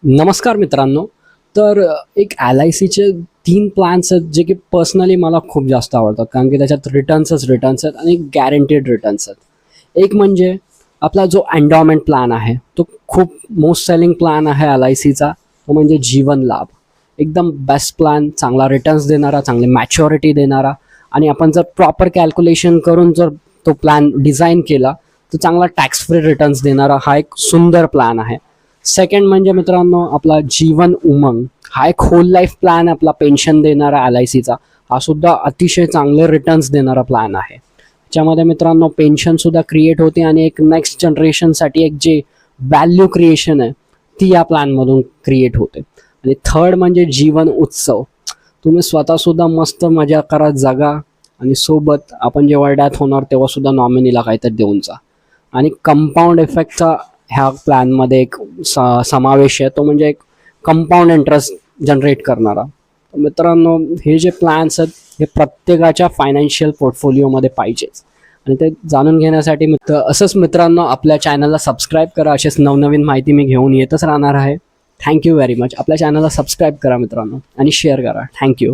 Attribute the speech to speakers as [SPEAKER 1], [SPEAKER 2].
[SPEAKER 1] नमस्कार मित्रांनो. तर एक LICचे 3 प्लॅन्स आहेत जे की पर्सनली मला खूप जास्त आवडतात, कारण की त्याच्यात रिटर्न्स आहेत आणि गॅरंटेड रिटर्न्स आहेत. एक म्हणजे आपला जो एंडॉमेंट प्लॅन आहे, तो खूप मोस्ट सेलिंग प्लॅन आहे LICचा, तो म्हणजे जीवन लाभ. एकदम बेस्ट प्लॅन, चांगला रिटर्न्स देणारा, चांगली मॅच्युरिटी देणारा, आणि आपण जर प्रॉपर कॅल्क्युलेशन करून जर तो प्लॅन डिझाईन केला तर चांगला टॅक्स फ्री रिटर्न्स देणारा हा एक सुंदर प्लॅन आहे. सेकंड म्हणजे मित्रांनो आपला जीवन उमंग, हा एक होल लाईफ प्लॅन आहे आपला, पेन्शन देणारा LICचा. हा सुद्धा अतिशय चांगले रिटर्न्स देणारा प्लॅन आहे. त्याच्यामध्ये मित्रांनो पेन्शन सुद्धा क्रिएट होते आणि एक नेक्स्ट जनरेशनसाठी एक जे व्हॅल्यू क्रिएशन आहे ती या प्लॅनमधून क्रिएट होते. आणि थर्ड म्हणजे जीवन उत्सव. तुम्ही स्वतःसुद्धा मस्त मजा करा, जगा, आणि सोबत आपण जेव्हा डेथ होणार तेव्हा सुद्धा नॉमिनीला काहीतरी देऊन जा. आणि कंपाऊंड इफेक्टचा ह्या प्लॅनमध्ये एक समावेश आहे, तो म्हणजे एक कंपाऊंड इंटरेस्ट जनरेट करणारा. मित्रांनो हे जे प्लॅन्स आहेत हे प्रत्येकाच्या फायनान्शियल पोर्टफोलिओमध्ये पाहिजेच, आणि ते जाणून घेण्यासाठी असंच मित्रांनो आपल्या चॅनलला सबस्क्राईब करा. असेच नवनवीन माहिती मी घेऊन येतच राहणार आहे. Thank you very much. आपल्या चॅनलला सबस्क्राईब करा मित्रांनो आणि शेअर करा. थँक्यू.